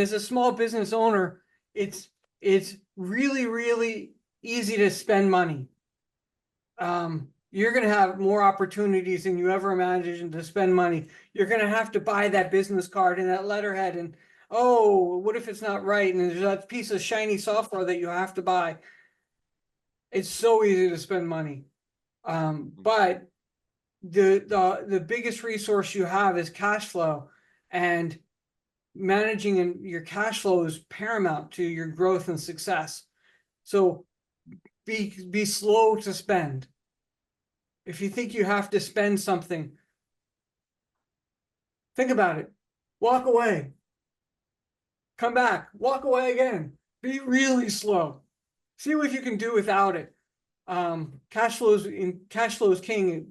And as a small business owner, it's really, really easy to spend money. You're going to have more opportunities than you ever imagined to spend money. You're going to have to buy that business card and that letterhead, and oh, what if it's not right? And there's that piece of shiny software that you have to buy. It's so easy to spend money. But the biggest resource you have is cash flow, and managing your cash flow is paramount to your growth and success. So be slow to spend. If you think you have to spend something, think about it. Walk away. Come back. Walk away again. Be really slow. See what you can do without it. Cash flow is king.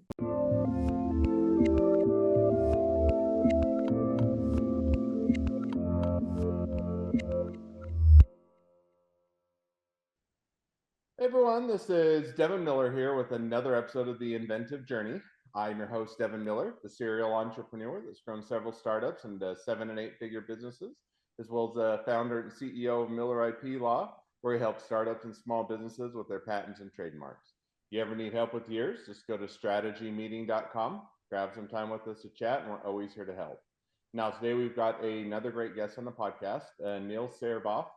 Hey everyone, this is Devin Miller here with another episode of The Inventive Journey. I'm your host, Devin Miller, the serial entrepreneur that's grown several startups and 7- and 8-figure businesses, as well as the founder and CEO of Miller IP Law, where he helps startups and small businesses with their patents and trademarks. If you ever need help with yours, just go to strategymeeting.com, grab some time with us to chat, and we're always here to help. Now, today we've got another great guest on the podcast, Neal Sereboff.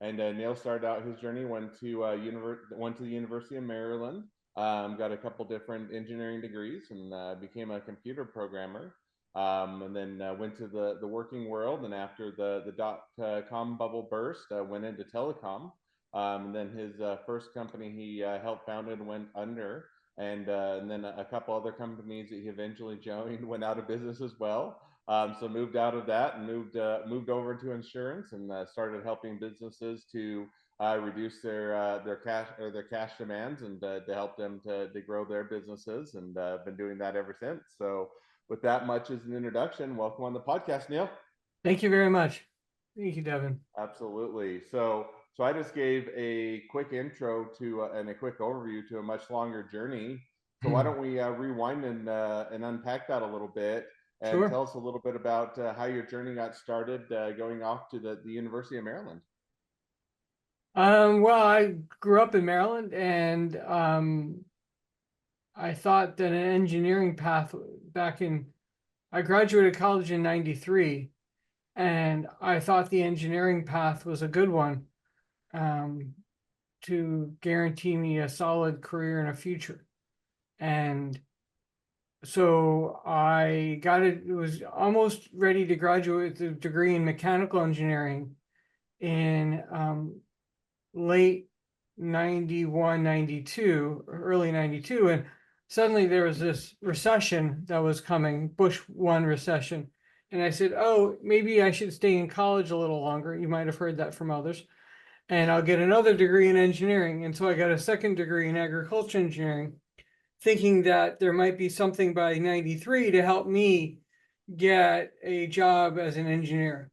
And Neal started out his journey, went to the University of Maryland, got a couple different engineering degrees, and became a computer programmer. And then went to the working world. And after the dot-com bubble burst, went into telecom. And then his first company he helped founded went under. And then a couple other companies that he eventually joined went out of business as well. So moved out of that and moved over to insurance and started helping businesses to reduce their cash demands and to help them to grow their businesses, and been doing that ever since. So with that much as an introduction, welcome on the podcast, Neal. Thank you very much. Thank you, Devin. Absolutely. So I just gave a quick intro to and a quick overview to a much longer journey. So why don't we rewind and unpack that a little bit? And Sure. tell us a little bit about how your journey got started going off to the University of Maryland. Well, I grew up in Maryland, and I thought that an engineering path I graduated college in 93, and I thought the engineering path was a good one to guarantee me a solid career and a future. And so I was almost ready to graduate with a degree in mechanical engineering in late 91, 92, early 92. And suddenly there was this recession that was coming, Bush 1 recession. And I said, oh, maybe I should stay in college a little longer. You might have heard that from others. And I'll get another degree in engineering. And so I got a second degree in agriculture engineering, thinking that there might be something by 93 to help me get a job as an engineer.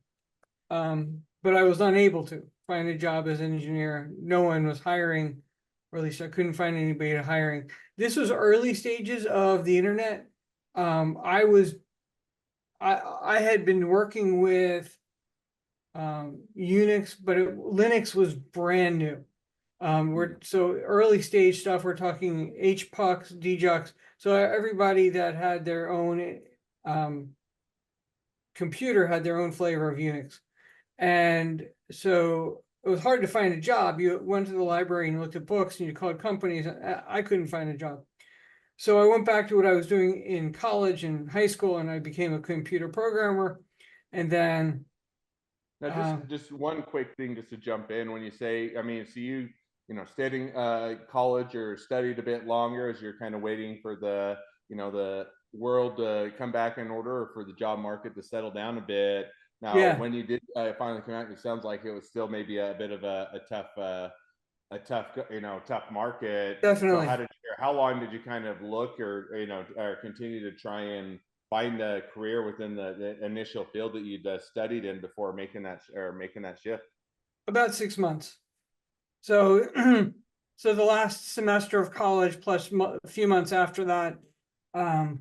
But I was unable to find a job as an engineer. No one was hiring, or at least I couldn't find anybody hiring. This was early stages of the internet. I had been working with Unix, but Linux was brand new. So early stage stuff, we're talking HPUX, DJUX. So everybody that had their own computer had their own flavor of Unix. And so it was hard to find a job. You went to the library and looked at books and you called companies. I couldn't find a job. So I went back to what I was doing in college and high school, and I became a computer programmer. And then Now, just one quick thing, just to jump in. When you say, I mean, so you studying college or studied a bit longer as you're kind of waiting for the world to come back in order, or for the job market to settle down a bit. Now, yeah, when you did finally come out, it sounds like it was still maybe a bit of a tough market. So definitely. how long did you kind of look, or continue to try and find a career within the initial field that you'd studied in before making that shift? About 6 months. So, so the last semester of college plus a few months after that. And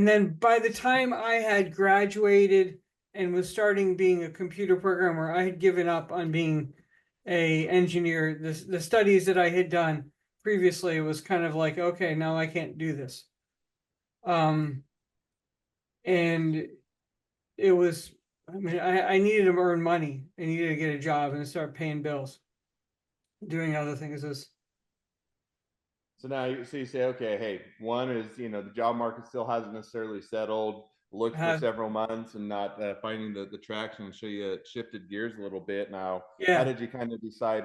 then by the time I had graduated and was starting being a computer programmer, I had given up on being a engineer. The studies that I had done previously was kind of like, okay, now I can't do this. And it was, I mean, I needed to earn money. I needed to get a job and start paying bills, doing other things. As So now, so you say, okay, hey, one is, the job market still hasn't necessarily settled. I Looked for have, several months and not finding the traction. So you shifted gears a little bit. Now, how yeah. did you kind of decide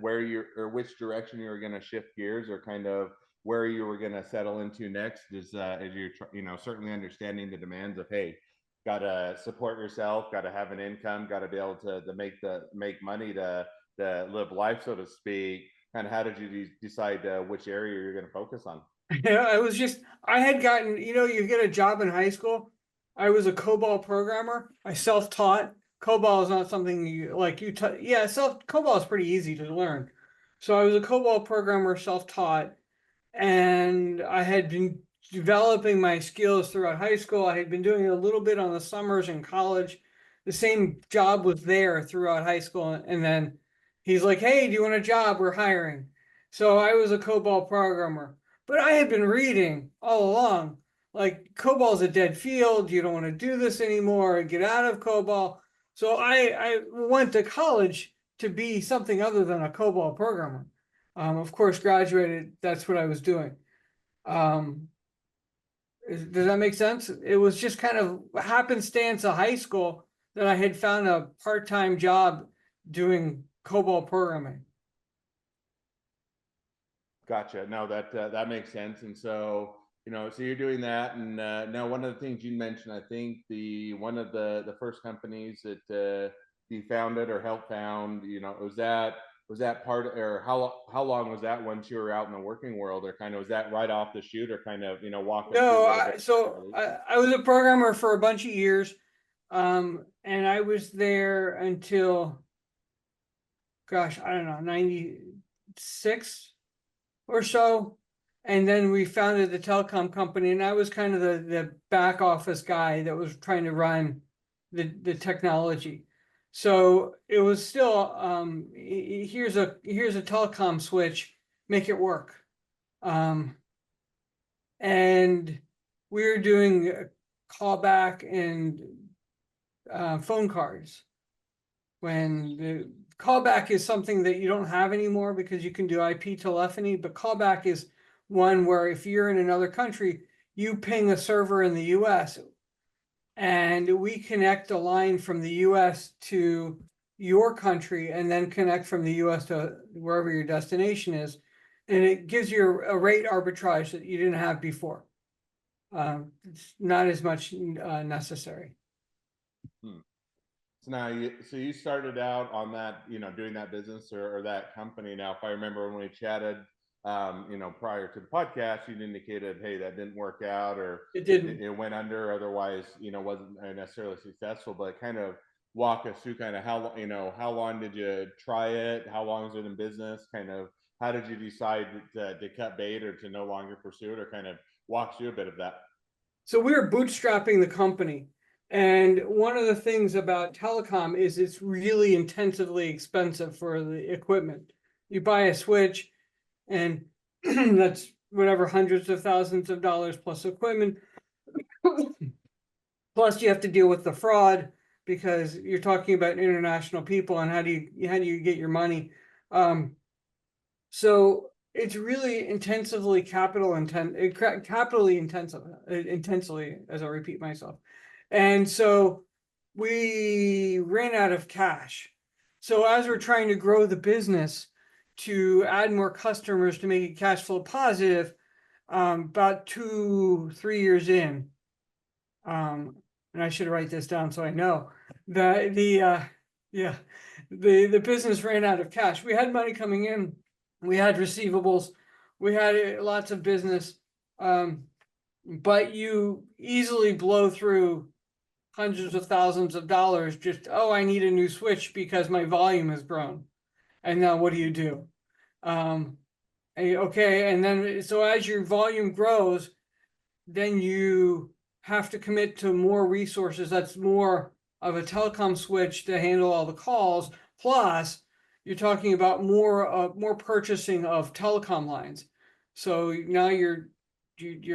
where you or which direction you were going to shift gears, or kind of where you were going to settle into next? As you're, certainly understanding the demands of, hey, got to support yourself, got to have an income, got to be able to make money to live life, so to speak. Kind of how did you decide which area you're going to focus on? Yeah, I was just, I had gotten, you get a job in high school. I was a COBOL programmer. I self-taught. COBOL is not something you like yeah, COBOL is pretty easy to learn. So I was a COBOL programmer, self-taught, and I had been developing my skills throughout high school. I had been doing a little bit on the summers in college. The same job was there throughout high school, and then he's like, "Hey, do you want a job? We're hiring." So I was a COBOL programmer, but I had been reading all along, like COBOL's a dead field. You don't want to do this anymore. Get out of COBOL. So I went to college to be something other than a COBOL programmer. Of course, graduated. That's what I was doing. Um, does that make sense? It was just kind of happenstance of high school that I had found a part-time job doing COBOL programming. Gotcha. No, that makes sense. And so, so you're doing that. And now, one of the things you mentioned, I think the one of the first companies that you founded or helped found, was that part, or how long was that once you were out in the working world, or kind of was that right off the shoot, or kind of walk us through No, a little bit? I was a programmer for a bunch of years, and I was there until, gosh, I don't know, 96 or so. And then we founded the telecom company, and I was kind of the back office guy that was trying to run the technology. So it was still, here's a telecom switch, make it work. Um, and we were doing callback and phone cards. When the callback is something that you don't have anymore because you can do IP telephony, but callback is one where if you're in another country, you ping a server in the US and we connect a line from the US to your country and then connect from the US to wherever your destination is. And it gives you a rate arbitrage that you didn't have before. It's not as much necessary. Hmm. So now you started out on that, doing that business, or that company. Now, if I remember when we chatted, prior to the podcast, you indicated, hey, that didn't work out, or It it, didn't. it went under, otherwise, wasn't necessarily successful. But kind of walk us through kind of how long did you try it? How long is it in business? Kind of how did you decide to cut bait or to no longer pursue it, or kind of walk through a bit of that? So we were bootstrapping the company. And one of the things about telecom is it's really intensively expensive for the equipment. You buy a switch and that's whatever hundreds of thousands of dollars plus equipment. Plus you have to deal with the fraud because you're talking about international people and how do you get your money? Um, So it's really intensively capitally intensive, intensely, as I repeat myself. And so we ran out of cash. So as we're trying to grow the business to add more customers to make it cash flow positive, about 2, 3 years in, and I should write this down so I know yeah, the business ran out of cash. We had money coming in, we had receivables, we had lots of business, but you easily blow through hundreds of thousands of dollars just, oh, I need a new switch because my volume has grown. And now what do you do? Um, okay, and then so as your volume grows, then you have to commit to more resources. That's more of a telecom switch to handle all the calls. Plus, you're talking about more purchasing of telecom lines. So now your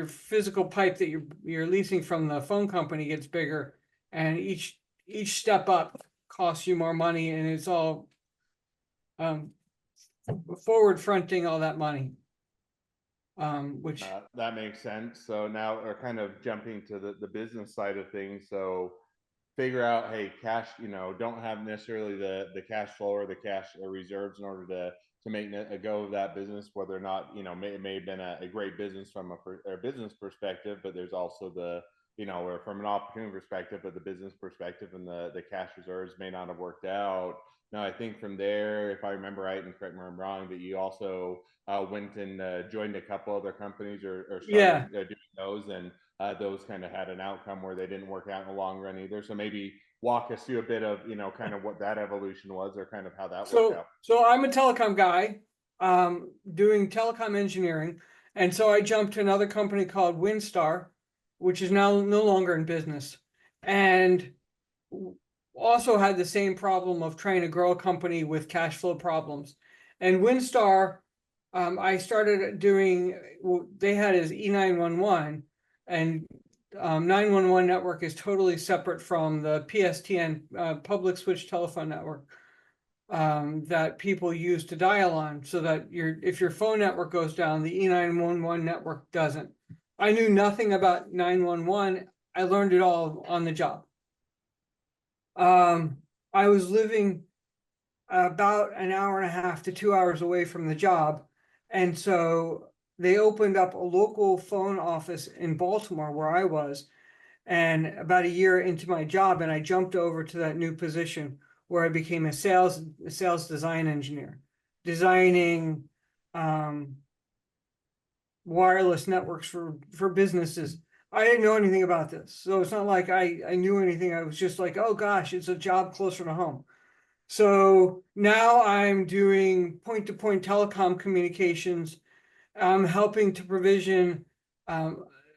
physical pipe that you're leasing from the phone company gets bigger, and each step up costs you more money, and it's all forward fronting all that money. Which That makes sense. So now we're kind of jumping to the business side of things. So figure out, hey, cash, don't have necessarily the cash flow or the cash reserves in order to make a go of that business, whether or not, it may have been a great business from a business perspective, but there's also or from an opportunity perspective, but the business perspective and the cash reserves may not have worked out. Now, I think from there, if I remember right, and correct me if I'm wrong, that you also went and joined a couple other companies or started yeah. doing those, and those kind of had an outcome where they didn't work out in the long run either. So maybe walk us through a bit of, kind of what that evolution was, or kind of how that worked out. So I'm a telecom guy, doing telecom engineering. And so I jumped to another company called Windstar, which is now no longer in business. And also had the same problem of trying to grow a company with cash flow problems. And Windstar, I started doing, they had his E911, and 911 network is totally separate from the PSTN, public switch telephone network, that people use to dial on, so that if your phone network goes down, the E911 network doesn't. I knew nothing about 911. I learned it all on the job. I was living about an hour and a half to 2 hours away from the job. And so they opened up a local phone office in Baltimore where I was. And about a year into my job, and I jumped over to that new position where I became a sales design engineer, designing wireless networks for businesses. I didn't know anything about this, so it's not like I knew anything. I was just like, oh gosh, it's a job closer to home. So now I'm doing point-to-point telecom communications. I'm helping to provision.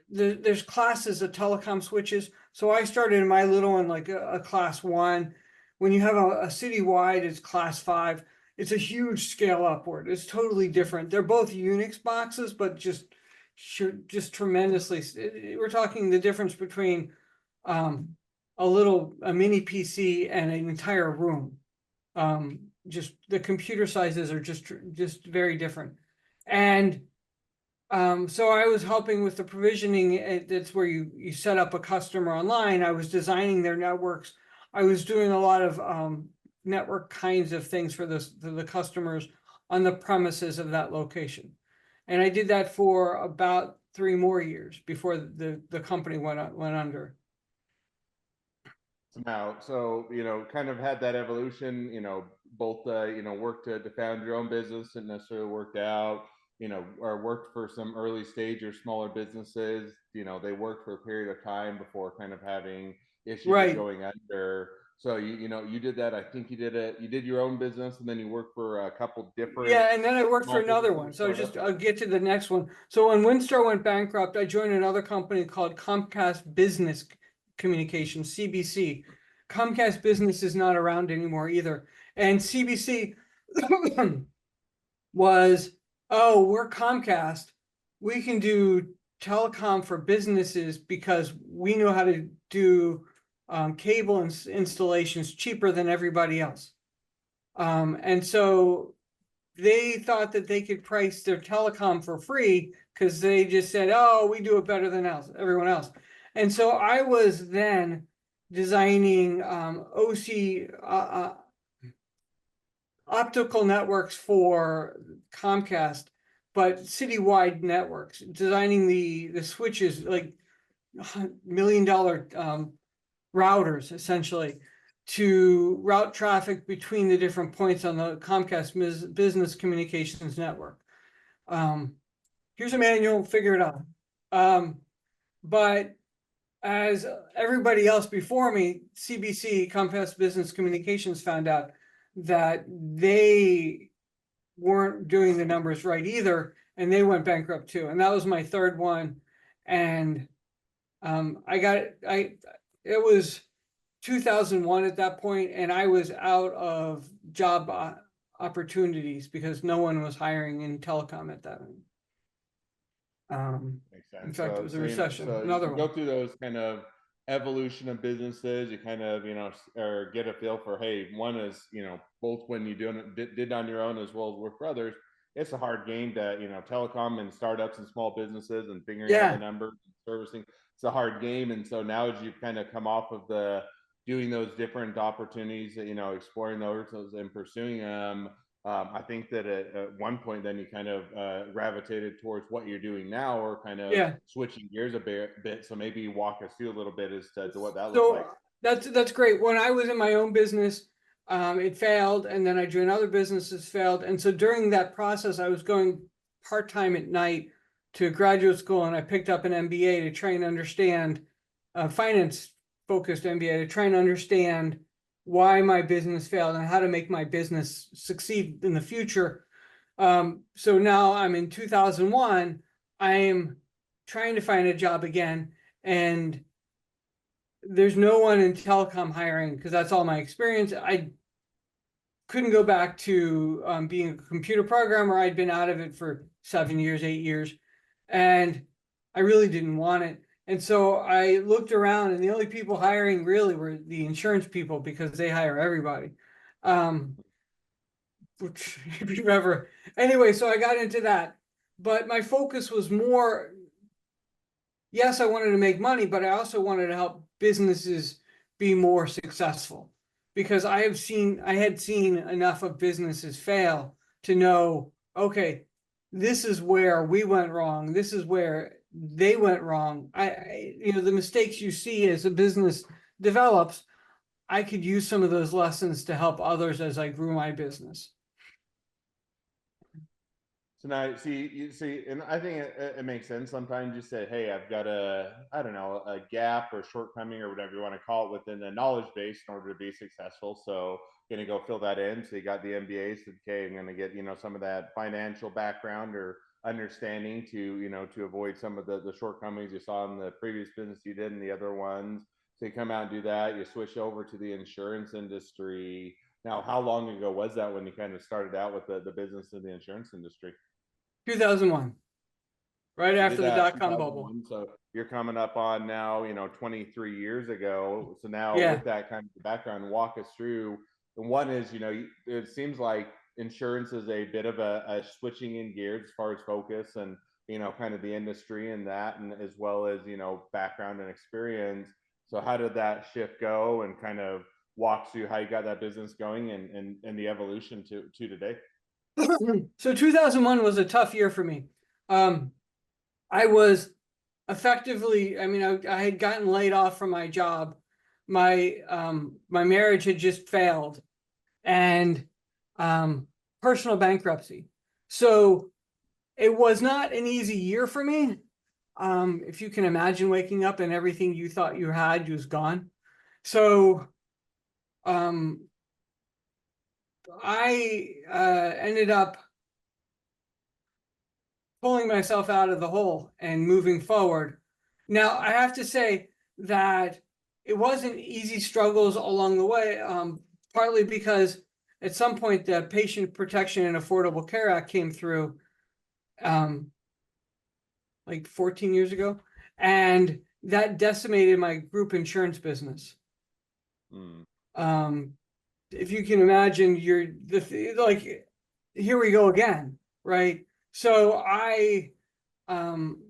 There's classes of telecom switches. So I started in my little one like a class 1. When you have a citywide, it's class 5. It's a huge scale upward. It's totally different. They're both Unix boxes, but just tremendously. We're talking the difference between a mini PC and an entire room. Just the computer sizes are just very different. And so I was helping with the provisioning. That's where you set up a customer online. I was designing their networks. I was doing a lot of network kinds of things for the customers on the premises of that location. And I did that for about 3 more years before the company went under. Now, so, kind of had that evolution, both, worked to found your own business and necessarily worked out, or worked for some early stage or smaller businesses, they worked for a period of time before kind of having issues of Right. going under. So you did that. I think you did your own business, and then you worked for a couple different. Yeah, and then I worked for small another businesses, one. So I'll get to the next one. So when Windstar went bankrupt, I joined another company called Comcast Business Communications, CBC. Comcast Business is not around anymore either. And CBC was, oh, we're Comcast. We can do telecom for businesses because we know how to do cable installations cheaper than everybody else. And so they thought that they could price their telecom for free because they just said, oh, we do it better than everyone else. And so I was then designing OC optical networks for Comcast, but citywide networks, designing the switches, like $1 million routers, essentially, to route traffic between the different points on the Comcast business communications network. Here's a manual, figure it out. But as everybody else before me, CBC, Comcast Business Communications, found out that they weren't doing the numbers right either, and they went bankrupt too. And that was my third one. And It was 2001 at that point, and I was out of job opportunities because no one was hiring in telecom at that time. Makes In sense. fact, it was a recession, So another you go one. through those kind of evolution of businesses. You kind of, or get a feel for, hey, one is, both when you doing it did on your own as well as work for others. It's a hard game to, telecom and startups and small businesses and figuring out the Yeah, numbers and servicing. It's a hard game. And so now as you've kind of come off of the doing those different opportunities, exploring those and pursuing them, I think that at one point, then you kind of gravitated towards what you're doing now, or kind of yeah. switching gears a bit. So maybe walk us through a little bit as to what that looked So like. that's great. When I was in my own business, it failed, and then I joined other businesses, failed. And so during that process, I was going part-time at night to graduate school, and I picked up an MBA to try and understand, finance focused MBA to try and understand why my business failed and how to make my business succeed in the future. So now I'm in 2001. I am trying to find a job again, and there's no one in telecom hiring because that's all my experience. I couldn't go back to being a computer programmer. I'd been out of it for 7 years, 8 years, and I really didn't want it. And so I looked around, and the only people hiring really were the insurance people because they hire everybody. Which, if you've ever, anyway, so I got into that, but my focus was more, yes, I wanted to make money, but I also wanted to help businesses be more successful because I had seen enough of businesses fail to know, okay, this is where we went wrong. This is where they went wrong. The mistakes you see as a business develops, I could use some of those lessons to help others as I grew my business. So now, see, and I think it makes sense. Sometimes you say, "Hey, I've got I don't know, a gap or shortcoming or whatever you want to call it within the knowledge base in order to be successful." So, gonna go fill that in. So you got the MBAs. Okay, I'm gonna get some of that financial background or understanding to to avoid some of the shortcomings you saw in the previous business you did and the other ones. So you come out and do that. You switch over to the insurance industry. Now, how long ago was that when you kind of started out with the business in the insurance industry? 2001, right So did after the that dot-com bubble. 2001. So you're coming up on now, 23 years ago. So now Yeah. with that kind of background, walk us through. And one is, it seems like insurance is a bit of a switching in gears as far as focus and, kind of the industry and that, and as well as, background and experience. So how did that shift go, and kind of walk through how you got that business going and the evolution to today? So 2001 was a tough year for me. Um, I was effectively, I had gotten laid off from my job. My marriage had just failed, and personal bankruptcy. So it was not an easy year for me. If you can imagine waking up and everything you thought you had was gone. So um, I ended up pulling myself out of the hole and moving forward. Now, I have to say that it wasn't easy struggles along the way, partly because at some point the Patient Protection and Affordable Care Act came through, um, like 14 years ago, and that decimated my group insurance business. Mm. Um, if you can imagine, like, here we go again, right? So I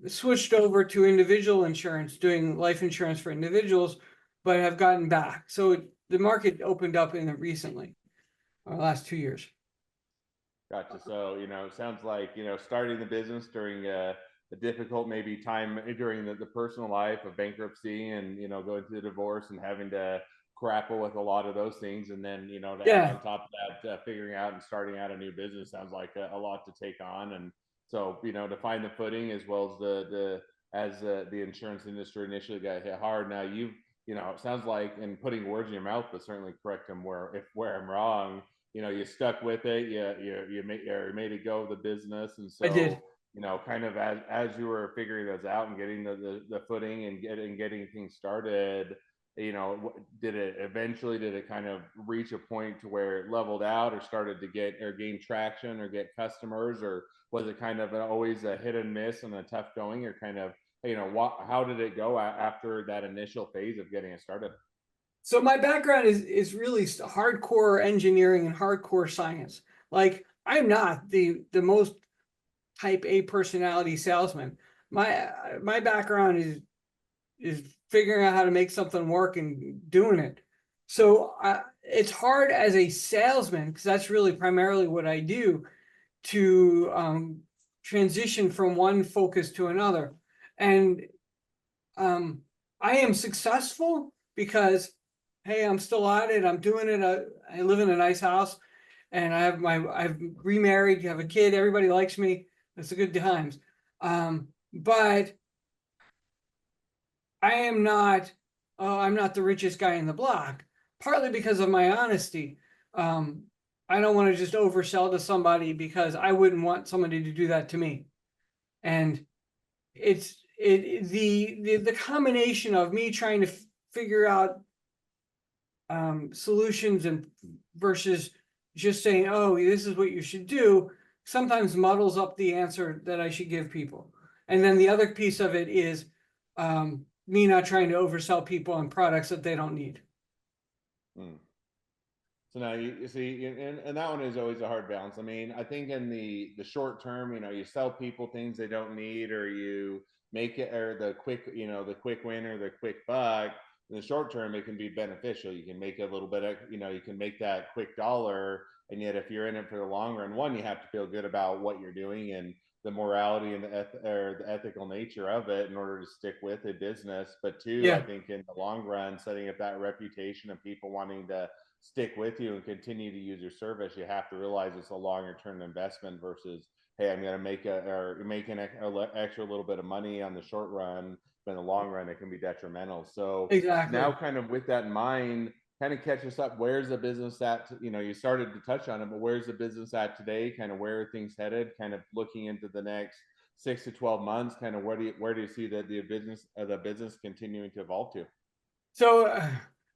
switched over to individual insurance, doing life insurance for individuals, but have gotten back. So the market opened up in it recently, last 2 years. Gotcha. So, it sounds like, starting the business during a difficult maybe time during the personal life of bankruptcy and, going through the divorce and having to grapple with a lot of those things. And then, to add Yeah, on top of that, figuring out and starting out a new business sounds like a lot to take on. And so, to find the footing as well as the insurance industry initially got hit hard. Now it sounds like, and putting words in your mouth, but certainly correct them where I'm wrong, you stuck with it. You made it go of the business, and I so did. kind of as you were figuring those out and getting the footing and getting things started, did it kind of reach a point to where it leveled out or started to get or gain traction or get customers, or was it kind of always a hit and miss and a tough going, or kind of, how did it go after that initial phase of getting it started? So my background is really hardcore engineering and hardcore science. Like I'm not the most type A personality salesman. My background is figuring out how to make something work and doing it. So it's hard as a salesman, because that's really primarily what I do, to transition from one focus to another. And I am successful because, hey, I'm still at it. I'm doing it. I live in a nice house, and I've remarried, have a kid. Everybody likes me. It's a good times. But I'm not the richest guy in the block, partly because of my honesty. Um, I don't want to just oversell to somebody, because I wouldn't want somebody to do that to me. And the combination of me trying to figure out solutions and versus just saying, oh, this is what you should do, sometimes muddles up the answer that I should give people. And then the other piece of it is me not trying to oversell people on products that they don't need. Hmm. So now you see, and that one is always a hard balance. I mean, I think in the short term, you sell people things they don't need, or you make it, or the quick win or the quick buck. In the short term, it can be beneficial. You can make a little bit of, you can make that quick dollar. And yet, if you're in it for the long run, one, you have to feel good about what you're doing and the morality and the ethical nature of it in order to stick with a business. But two, I Yeah, think in the long run, setting up that reputation of people wanting to stick with you and continue to use your service, you have to realize it's a longer term investment versus, hey, I'm going to make an extra little bit of money on the short run, but in the long run, it can be detrimental. So now, exactly. kind of with that in mind, kind of catch us up. Where's the business at? You started to touch on it, but where's the business at today? Kind of where are things headed? Kind of looking into the next 6 to 12 months. Kind of where do you see that the business continuing to evolve to? So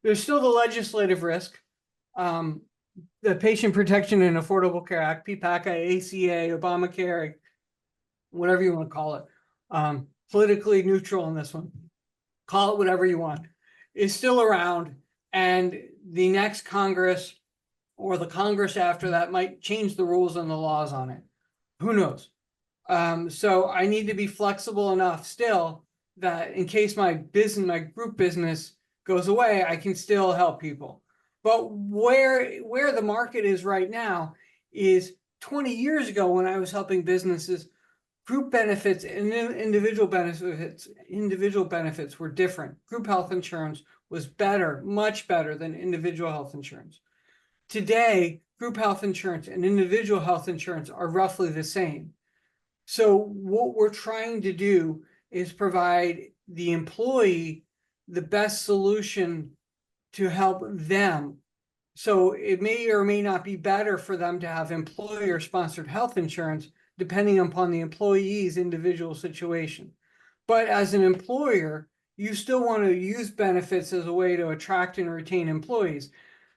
there's still the legislative risk. Um, the Patient Protection and Affordable Care Act, PPACA, ACA, Obamacare, whatever you want to call it, politically neutral in this one, call it whatever you want, is still around. And the next Congress or the Congress after that might change the rules and the laws on it. Who knows? So I need to be flexible enough still that in case my group business goes away, I can still help people. But where the market is right now is 20 years ago, when I was helping businesses, group benefits and individual benefits were different. Group health insurance was better, much better than individual health insurance. Today, group health insurance and individual health insurance are roughly the same. So what we're trying to do is provide the employee the best solution to help them. So it may or may not be better for them to have employer-sponsored health insurance, depending upon the employee's individual situation. But as an employer, you still want to use benefits as a way to attract and retain employees.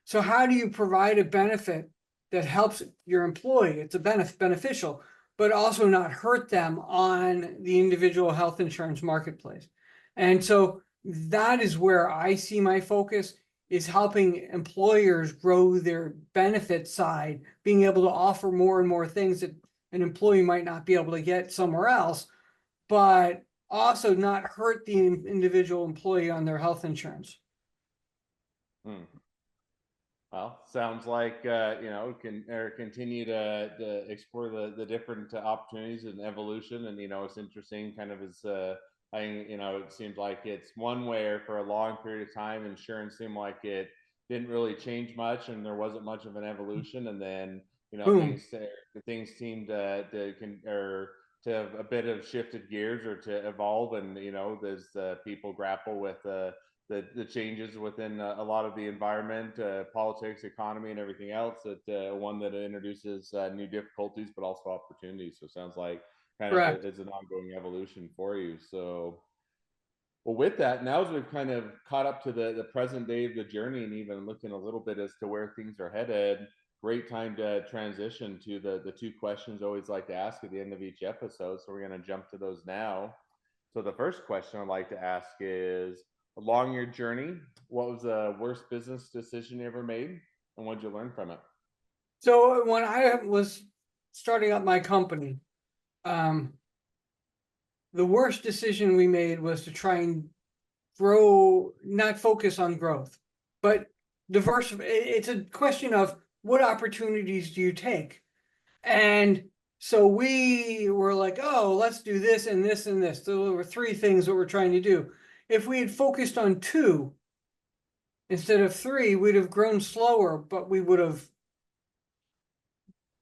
So how do you provide a benefit that helps your employee? It's a beneficial, but also not hurt them on the individual health insurance marketplace. And so that is where I see my focus, is helping employers grow their benefit side, being able to offer more and more things that an employee might not be able to get somewhere else, but also not hurt the individual employee on their health insurance. Hmm. Well, sounds like can or continue to explore the different opportunities and evolution, and it's interesting. Kind of as it seems like it's one where for a long period of time, insurance seemed like it didn't really change much, and there wasn't much of an evolution, and then Boom. things seemed or to have a bit of shifted gears or to evolve, and as people grapple with the changes within a lot of the environment, politics, economy, and everything else. That one that introduces new difficulties, but also opportunities. So it sounds like kind of Correct. is an ongoing evolution for you. So, well, with that, now as we've kind of caught up to the present day of the journey and even looking a little bit as to where things are headed, great time to transition to the two questions I always like to ask at the end of each episode. So we're going to jump to those now. So the first question I'd like to ask is, along your journey, what was the worst business decision you ever made, and what did you learn from it? So when I was starting up my company, um, the worst decision we made was to try and grow, not focus on growth, but diversify. It's a question of what opportunities do you take? And so we were like, oh, let's do this and this and this. So there were three things that we're trying to do. If we had focused on two instead of three, we'd have grown slower, but we would have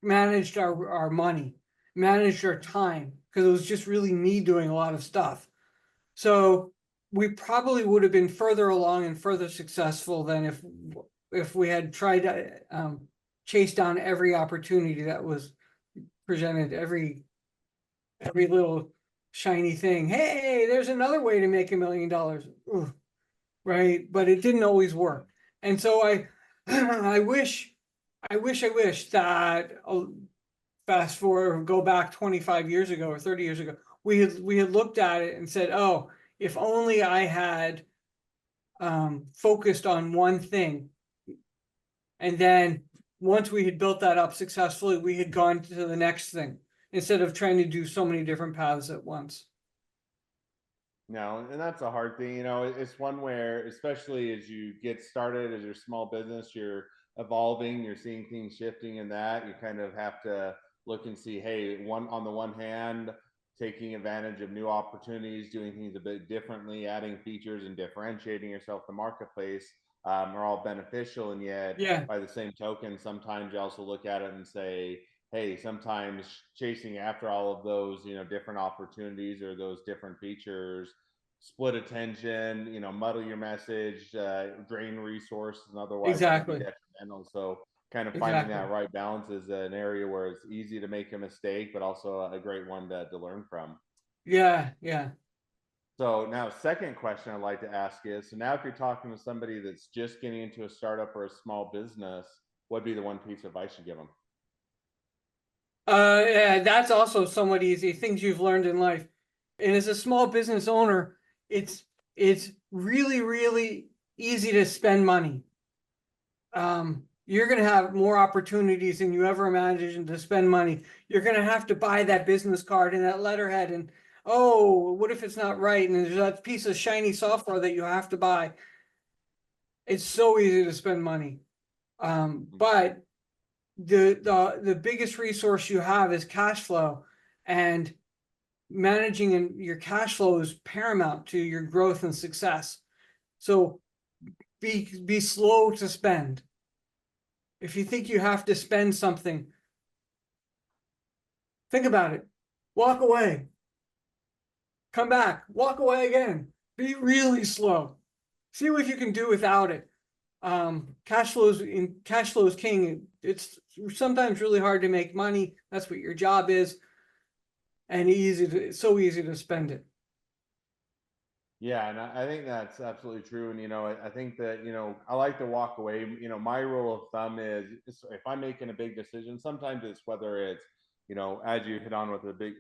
managed our money, managed our time, because it was just really me doing a lot of stuff. So we probably would have been further along and further successful than if we had tried to chase down every opportunity that was presented, every little shiny thing. Hey, there's another way to make $1 million. Ooh, right? But it didn't always work. And so I wish that fast forward, go back 25 years ago or 30 years ago, we had looked at it and said, oh, if only I had focused on one thing. And then once we had built that up successfully, we had gone to the next thing instead of trying to do so many different paths at once. No, and that's a hard thing. It's one where, especially as you get started as your small business, you're evolving, you're seeing things shifting in that. You kind of have to look and see, hey, on the one hand, taking advantage of new opportunities, doing things a bit differently, adding features and differentiating yourself in the marketplace are all beneficial. And yet, Yeah, by the same token, sometimes you also look at it and say, hey, sometimes chasing after all of those, different opportunities or those different features split attention, muddle your message, drain resources, and otherwise can be exactly. detrimental. So, kind of finding Exactly. that right balance is an area where it's easy to make a mistake, but also a great one to learn from. Yeah, yeah. So, now, second question I'd like to ask is, so now if you're talking to somebody that's just getting into a startup or a small business, what'd be the one piece of advice you give them? Yeah, that's also somewhat easy. Things you've learned in life. And as a small business owner, it's really, really easy to spend money. You're going to have more opportunities than you ever imagined to spend money. You're going to have to buy that business card and that letterhead, and oh, what if it's not right? And there's that piece of shiny software that you have to buy. It's so easy to spend money. But the biggest resource you have is cash flow, and managing your cash flow is paramount to your growth and success. So be slow to spend. If you think you have to spend something, think about it. Walk away. Come back. Walk away again. Be really slow. See what you can do without it. Cash flow is king. It's sometimes really hard to make money. That's what your job is, and it's so easy to spend it. Yeah, and I think that's absolutely true. And I think that I like to walk away. My rule of thumb is if I'm making a big decision, sometimes it's whether it's as you hit on with the big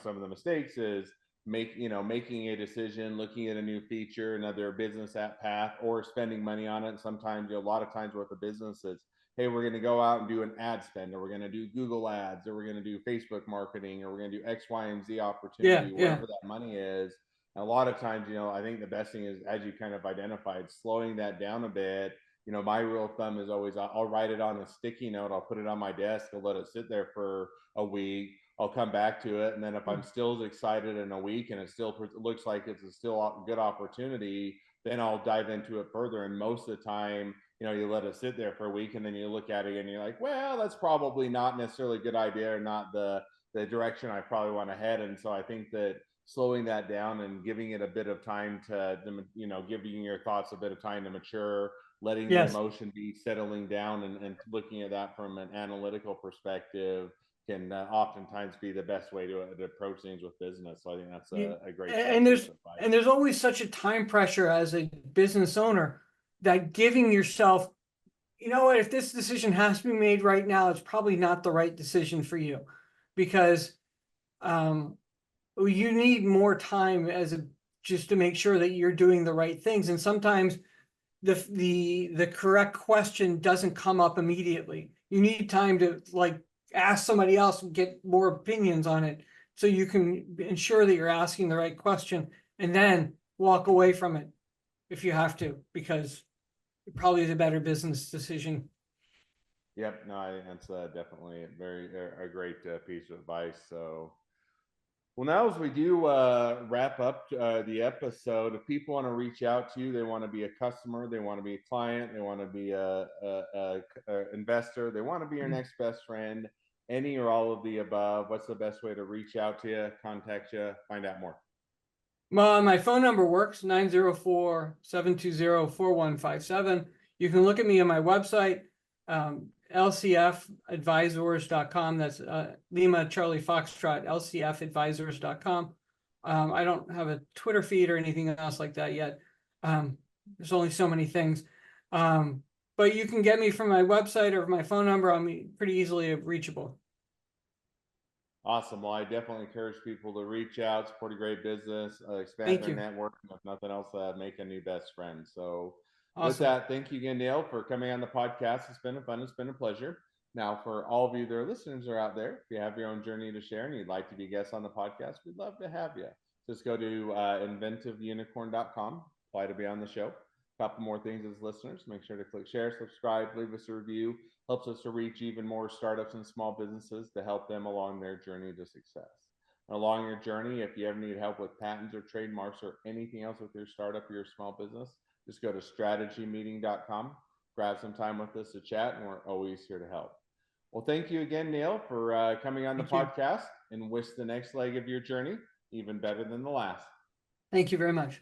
some of the mistakes is making a decision, looking at a new feature, another business app path, or spending money on it. And sometimes a lot of times with the business is, hey, we're going to go out and do an ad spend, or we're going to do Google ads, or we're going to do Facebook marketing, or we're going to do X, Y, and Z Yeah, opportunity, yeah, wherever that money is. And a lot of times, I think the best thing is, as you kind of identified, slowing that down a bit. My rule of thumb is always I'll write it on a sticky note, I'll put it on my desk, I'll let it sit there for a week, I'll come back to it. And then if I'm still as excited in a week and it still looks like it's still a good opportunity, then I'll dive into it further. And most of the time, you let it sit there for a week and then you look at it and you're like, well, that's probably not necessarily a good idea or not the direction I probably want to head. And so I think that slowing that down and giving it a bit of time to giving your thoughts a bit of time to mature, letting the yes, emotion be settling down, and looking at that from an analytical perspective can oftentimes be the best way to approach things with business. So I think that's a great And piece of advice. there's always such a time pressure as a business owner that giving yourself, you know what, if this decision has to be made right now, it's probably not the right decision for you, because you need more time just to make sure that you're doing the right things. And sometimes the correct question doesn't come up immediately. You need time to like ask somebody else and get more opinions on it, so you can ensure that you're asking the right question, and then walk away from it if you have to, because it probably is a better business decision. Yep, no, I think that's definitely a great piece of advice. So, well, now as we do wrap up the episode, if people want to reach out to you, they want to be a customer, they want to be a client, they want to be a investor, they want to be your next best friend, any or all of the above, what's the best way to reach out to you, contact you, find out more? My phone number works, 904-720-4157. You can look at me on my website, lcfadvisors.com. That's Lima Charlie Foxtrot, lcfadvisors.com. I don't have a Twitter feed or anything else like that yet. There's only so many things. But you can get me from my website or my phone number. I'm pretty easily reachable. Awesome. Well, I definitely encourage people to reach out, support a great business, expand Thank their you. network, and if nothing else, make a new best friend. So, with Awesome. that, thank you again, Neal, for coming on the podcast. It's been fun. It's been a pleasure. Now, for all of you that are listeners are out there, if you have your own journey to share and you'd like to be guests on the podcast, we'd love to have you. Just go to inventiveunicorn.com, apply to be on the show. A couple more things as listeners. Make sure to click share, subscribe, leave us a review. Helps us to reach even more startups and small businesses to help them along their journey to success. And along your journey, if you ever need help with patents or trademarks or anything else with your startup or your small business, just go to strategymeeting.com, grab some time with us to chat, and we're always here to help. Well, thank you again, Neal, for coming on the podcast, and wish the next leg of your journey even better than the last. Thank you very much.